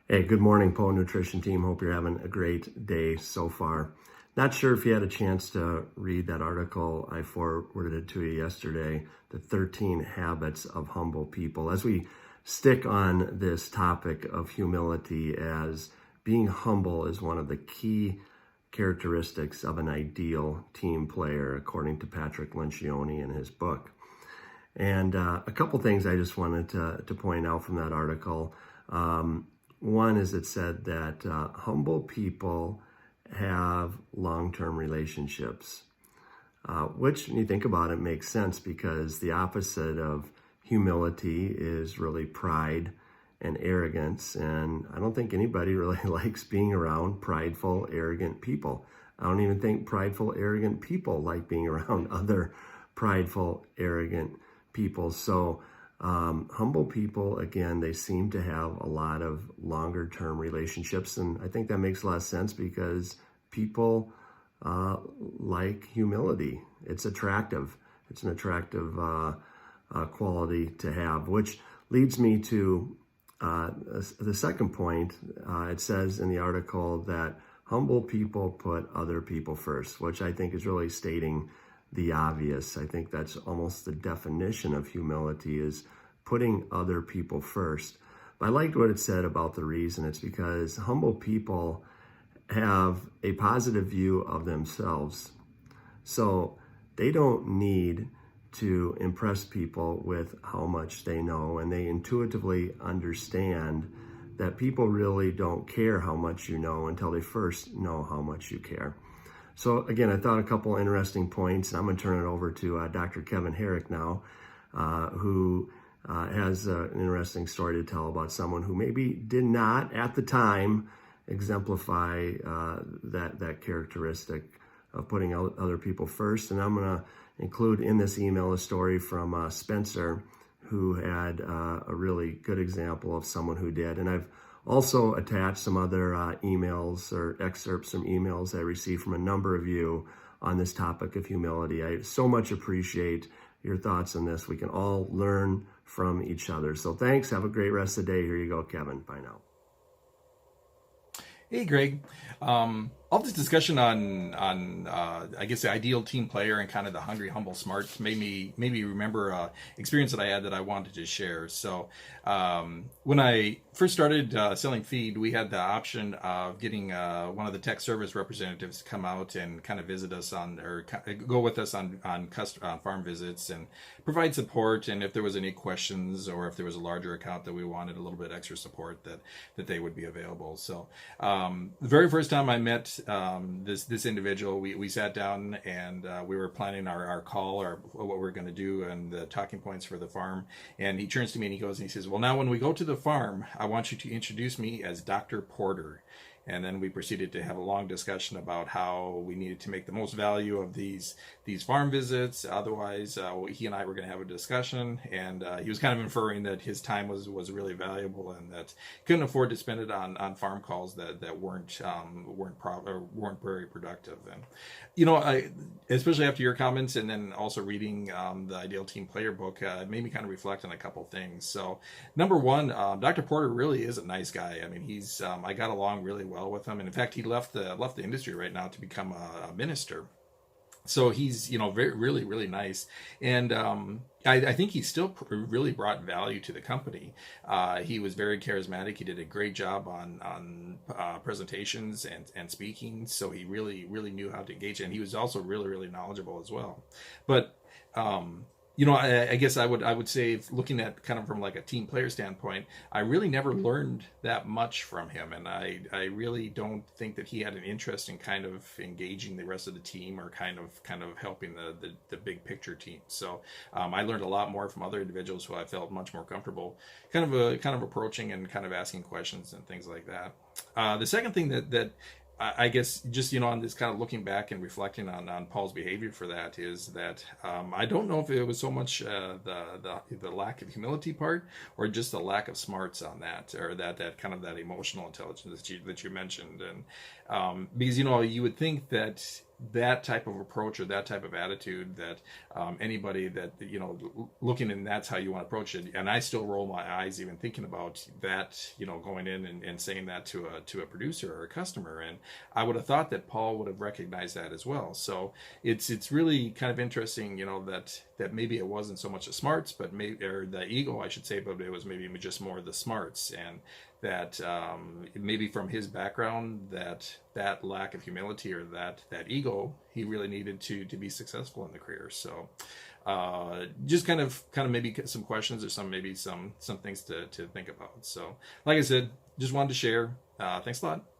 Hey, good morning, Poe Nutrition Team. Hope you're having a great day so far. Not sure if you had a chance to read that article I forwarded it to you yesterday, The 13 Habits of Humble People. As we stick on this topic of humility, as being humble is one of the key characteristics of an ideal team player, according to Patrick Lencioni in his book. And a couple things I just wanted to point out from that article. One is it said that humble people have long-term relationships, which, when you think about it, makes sense because the opposite of humility is really pride and arrogance. And I don't think anybody really likes being around prideful, arrogant people. I don't even think prideful, arrogant people like being around other prideful, arrogant people. So humble people, again, they seem to have a lot of longer term relationships. And I think that makes a lot of sense because people like humility. It's attractive. It's an attractive quality to have, which leads me to the second point. It says in the article that humble people put other people first, which I think is really stating the obvious. I think that's almost the definition of humility, is putting other people first. But I liked what it said about the reason. It's because humble people have a positive view of themselves. So they don't need to impress people with how much they know, and they intuitively understand that people really don't care how much you know until they first know how much you care. So again, I thought a couple interesting points. I'm going to turn it over to Dr. Kevin Herrick now, who has an interesting story to tell about someone who maybe did not, at the time, exemplify that characteristic of putting other people first. And I'm going to include in this email a story from Spencer, who had a really good example of someone who did. And I've also attached some other emails or excerpts from emails I received from a number of you on this topic of humility. I so much appreciate your thoughts on this. We can all learn from each other. So thanks. Have a great rest of the day. Here you go, Kevin. Bye now. Hey, Greg. All this discussion on I guess the ideal team player and kind of the hungry, humble, smart made me remember an experience that I had that I wanted to share. So when I first started selling feed, we had the option of getting one of the tech service representatives to come out and kind of visit us go with us on farm visits and provide support. And if there was any questions or if there was a larger account that we wanted a little bit extra support, that they would be available. So the very first time I met this individual, we sat down and we were planning our call, or what we're going to do and the talking points for the farm. And he turns to me and he says, "Well, now when we go to the farm, I want you to introduce me as Dr. Porter." And then we proceeded to have a long discussion about how we needed to make the most value of these farm visits. Otherwise, he and I were going to have a discussion, and he was kind of inferring that his time was really valuable and that he couldn't afford to spend it on farm calls that weren't very productive. And I, especially after your comments and then also reading the Ideal Team Player book, it made me kind of reflect on a couple things. So number one, Dr. Porter really is a nice guy. I mean, he's I got along really well with him, and in fact, he left the industry right now to become a minister. So he's really really nice, and I think he still really brought value to the company. He was very charismatic. He did a great job on presentations and speaking. So he really knew how to engage, and he was also really knowledgeable as well. But I guess I would say, looking at kind of from like a team player standpoint, I really never learned that much from him, and I really don't think that he had an interest in kind of engaging the rest of the team or kind of helping the big picture team. So I learned a lot more from other individuals who I felt much more comfortable kind of approaching and kind of asking questions and things like that. The second thing that I guess just on this kind of looking back and reflecting on Paul's behavior for that is that I don't know if it was so much the lack of humility part or just the lack of smarts on that, or that kind of that emotional intelligence that you mentioned. And because you would think that that type of approach or that type of attitude that anybody that looking, and that's how you want to approach it. And I still roll my eyes even thinking about that, going in and saying that to a producer or a customer. And I would have thought that Paul would have recognized that as well. So it's really kind of interesting, that maybe it wasn't so much the smarts, but maybe, or the ego, I should say, but it was maybe just more the smarts. And that maybe from his background, that lack of humility or that ego, he really needed to be successful in the career. So just kind of maybe some questions or some things to think about. So like I said, just wanted to share. Thanks a lot.